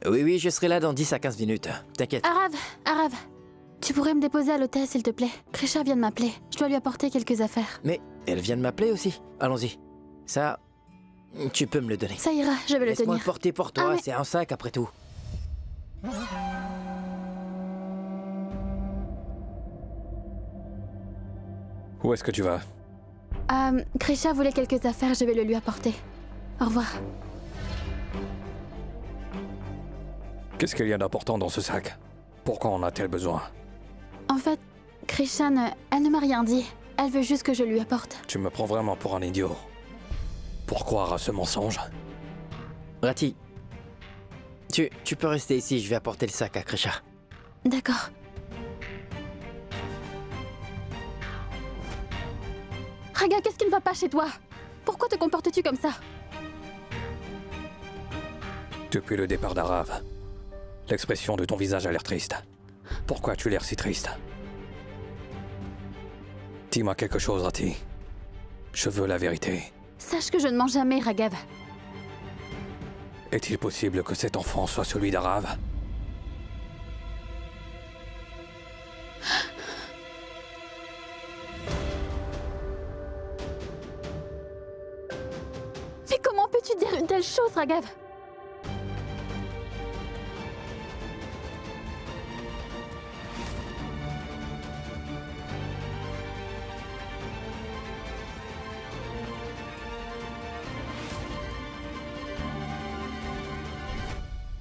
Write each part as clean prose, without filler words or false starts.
Oui, oui, je serai là dans 10 à 15 minutes. T'inquiète. Arav, tu pourrais me déposer à l'hôtel, s'il te plaît. Krisha vient de m'appeler. Je dois lui apporter quelques affaires. Mais elle vient de m'appeler aussi. Allons-y. Ça, tu peux me le donner. Ça ira, je vais le Laisse-moi tenir. le porter pour toi, Ah, mais... c'est un sac après tout. Où est-ce que tu vas? Krisha voulait quelques affaires, je vais le lui apporter. Au revoir. Qu'est-ce qu'il y a d'important dans ce sac? Pourquoi en a-t-elle besoin? En fait, Krisha elle ne m'a rien dit. Elle veut juste que je lui apporte. Tu me prends vraiment pour un idiot. Pour croire à ce mensonge? Rati, tu peux rester ici, je vais apporter le sac à Krisha. D'accord. Raga, qu'est-ce qui ne va pas chez toi? Pourquoi te comportes-tu comme ça? Depuis le départ d'Arav, l'expression de ton visage a l'air triste. Pourquoi as-tu l'air si triste? Dis-moi quelque chose, Rati. Je veux la vérité. Sache que je ne mens jamais, Ragav. Est-il possible que cet enfant soit celui d'Arav? Mais comment peux-tu dire une telle chose, Ragav?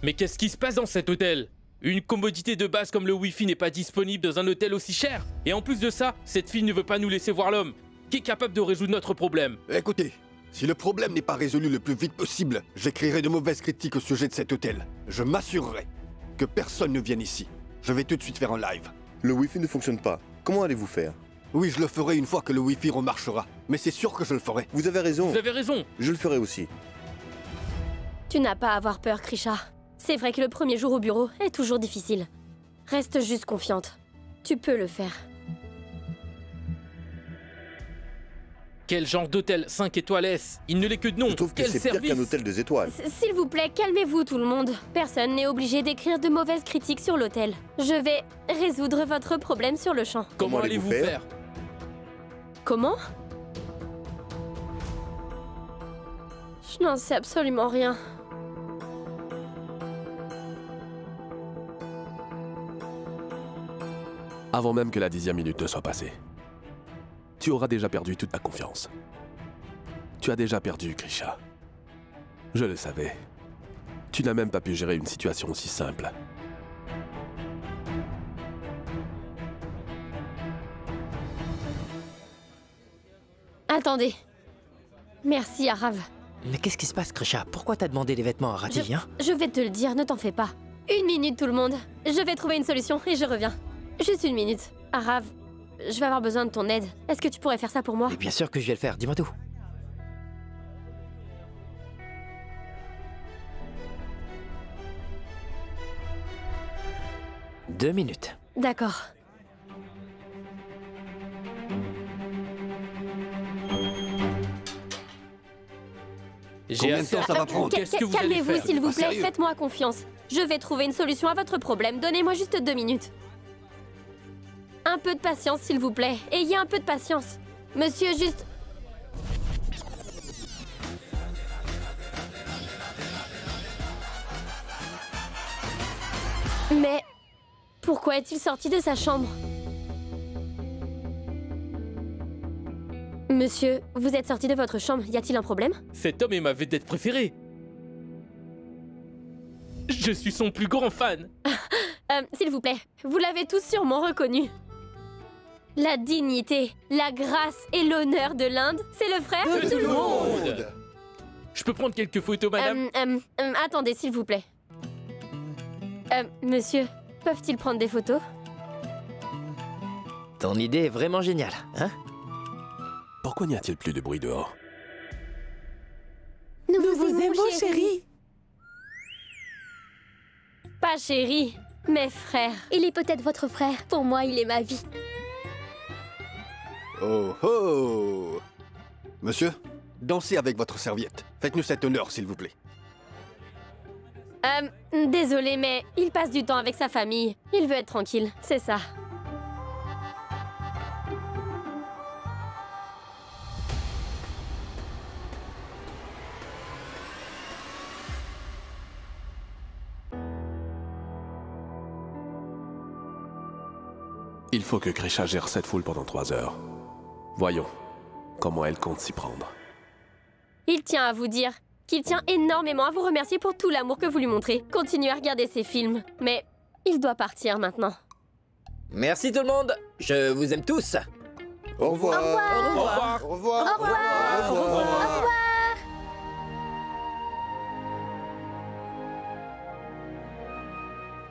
Mais qu'est-ce qui se passe dans cet hôtel? Une commodité de base comme le Wi-Fi n'est pas disponible dans un hôtel aussi cher. Et en plus de ça, cette fille ne veut pas nous laisser voir l'homme, qui est capable de résoudre notre problème. Écoutez, si le problème n'est pas résolu le plus vite possible, j'écrirai de mauvaises critiques au sujet de cet hôtel. Je m'assurerai que personne ne vienne ici. Je vais tout de suite faire un live. Le Wi-Fi ne fonctionne pas. Comment allez-vous faire? Oui, je le ferai une fois que le Wi-Fi remarchera. Mais c'est sûr que je le ferai. Vous avez raison. Vous avez raison. Je le ferai aussi. Tu n'as pas à avoir peur, Krisha. C'est vrai que le premier jour au bureau est toujours difficile. Reste juste confiante. Tu peux le faire. Quel genre d'hôtel 5 étoiles est-ce? Il ne l'est que de nom. Je trouve que Quel c'est pire service? qu'un hôtel des étoiles. S'il vous plaît, calmez-vous tout le monde. Personne n'est obligé d'écrire de mauvaises critiques sur l'hôtel. Je vais résoudre votre problème sur le champ. Comment allez-vous faire? Comment? Je n'en sais absolument rien. Avant même que la 10e minute ne soit passée, tu auras déjà perdu toute ta confiance. Tu as déjà perdu, Krisha. Je le savais. Tu n'as même pas pu gérer une situation aussi simple. Attendez. Merci, Arav. Mais qu'est-ce qui se passe, Krisha? Pourquoi t'as demandé les vêtements à Rati, hein? Je vais te le dire, ne t'en fais pas. 1 minute, tout le monde. Je vais trouver une solution et je reviens. Juste 1 minute. Arav, je vais avoir besoin de ton aide. Est-ce que tu pourrais faire ça pour moi? Mais bien sûr que je vais le faire, dis-moi tout. Deux minutes. D'accord. Combien de temps ça va prendre? Qu'est-ce que vous allez Calmez-vous, faire? s'il vous Pas plaît. sérieux. Faites-moi confiance. Je vais trouver une solution à votre problème. Donnez-moi juste 2 minutes. Un peu de patience, s'il vous plaît. Ayez un peu de patience. Monsieur, juste... Mais... pourquoi est-il sorti de sa chambre? Monsieur, vous êtes sorti de votre chambre. Y a-t-il un problème? Cet homme est ma vedette préférée. Je suis son plus grand fan. S'il vous plaît, vous l'avez tous sûrement reconnu. La dignité, la grâce et l'honneur de l'Inde, c'est le frère De tout le monde. Je peux prendre quelques photos, madame? Attendez, s'il vous plaît. Monsieur, peuvent-ils prendre des photos? Ton idée est vraiment géniale, hein? Pourquoi n'y a-t-il plus de bruit dehors? Nous vous aimons, chérie. Pas chérie, mais frère. Il est peut-être votre frère. Pour moi, il est ma vie. Oh oh! Monsieur, dansez avec votre serviette. Faites-nous cet honneur, s'il vous plaît. Désolé, mais il passe du temps avec sa famille. Il veut être tranquille, c'est ça. Il faut que Krisha gère cette foule pendant 3 heures. Voyons comment elle compte s'y prendre. Il tient à vous dire qu'il tient énormément à vous remercier pour tout l'amour que vous lui montrez. Continuez à regarder ses films, mais il doit partir maintenant. Merci tout le monde. Je vous aime tous. Au revoir. Au revoir. Au revoir. Au revoir. Au revoir. Au revoir.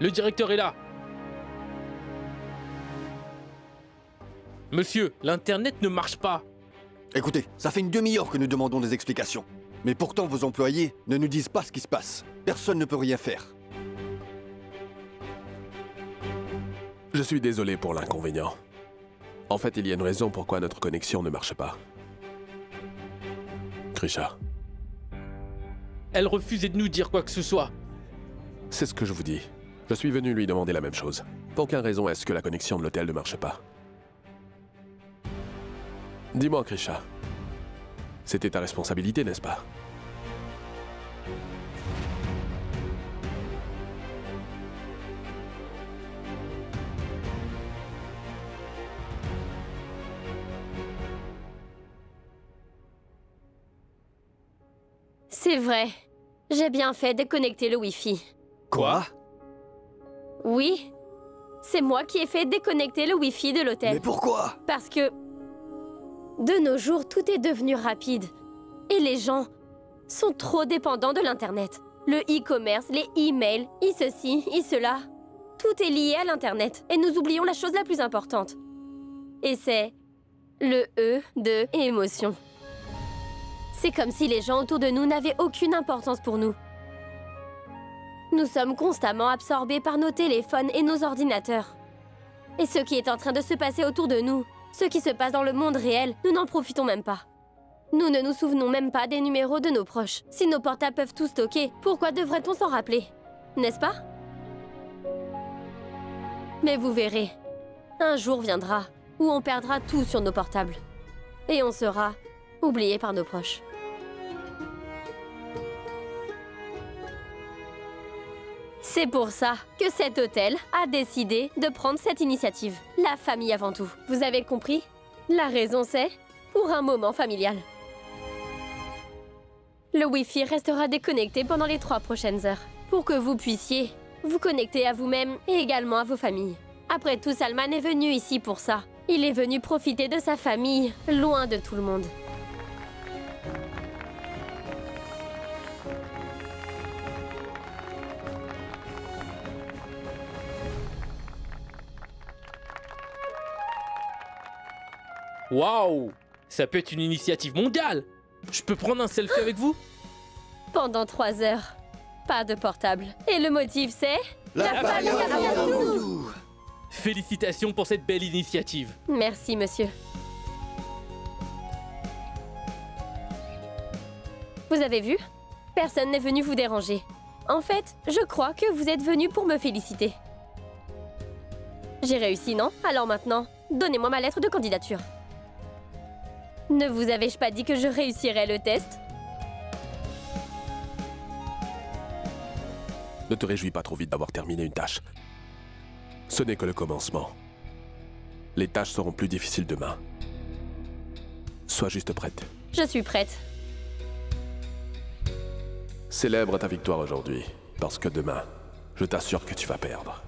Le directeur est là. Monsieur, l'Internet ne marche pas. Écoutez, ça fait une demi-heure que nous demandons des explications. Mais pourtant, vos employés ne nous disent pas ce qui se passe. Personne ne peut rien faire. Je suis désolé pour l'inconvénient. En fait, il y a une raison pourquoi notre connexion ne marche pas. Krisha, Elle refusait de nous dire quoi que ce soit. c'est ce que je vous dis. Je suis venu lui demander la même chose. Pour quelle raison est-ce que la connexion de l'hôtel ne marche pas? Dis-moi, Krisha. C'était ta responsabilité, n'est-ce pas? C'est vrai. J'ai bien fait déconnecter le Wi-Fi. Quoi? Oui, c'est moi qui ai fait déconnecter le Wi-Fi de l'hôtel. Mais pourquoi? Parce que de nos jours, tout est devenu rapide. Et les gens sont trop dépendants de l'Internet. Le e-commerce, les e-mails, ceci, cela. Tout est lié à l'Internet. Et nous oublions la chose la plus importante. Et c'est le E de émotion. C'est comme si les gens autour de nous n'avaient aucune importance pour nous. Nous sommes constamment absorbés par nos téléphones et nos ordinateurs. Et ce qui est en train de se passer autour de nous, ce qui se passe dans le monde réel, nous n'en profitons même pas. Nous ne nous souvenons même pas des numéros de nos proches. Si nos portables peuvent tout stocker, pourquoi devrait-on s'en rappeler? N'est-ce pas? Mais vous verrez, un jour viendra où on perdra tout sur nos portables. Et on sera oublié par nos proches. C'est pour ça que cet hôtel a décidé de prendre cette initiative. La famille avant tout. Vous avez compris? La raison c'est pour un moment familial. Le Wi-Fi restera déconnecté pendant les 3 prochaines heures pour que vous puissiez vous connecter à vous-même et également à vos familles. Après tout, Salman est venu ici pour ça. Il est venu profiter de sa famille, loin de tout le monde. Waouh! Ça peut être une initiative mondiale! Je peux prendre un selfie avec vous? Pendant 3 heures, pas de portable. Et le motif c'est... La famille avant tout. Félicitations pour cette belle initiative. Merci, monsieur. Vous avez vu? Personne n'est venu vous déranger. En fait, je crois que vous êtes venu pour me féliciter. J'ai réussi, non? Alors maintenant, donnez-moi ma lettre de candidature. Ne vous avais-je pas dit que je réussirais le test? Ne te réjouis pas trop vite d'avoir terminé une tâche. Ce n'est que le commencement. Les tâches seront plus difficiles demain. Sois juste prête. Je suis prête. Célèbre ta victoire aujourd'hui, parce que demain, je t'assure que tu vas perdre.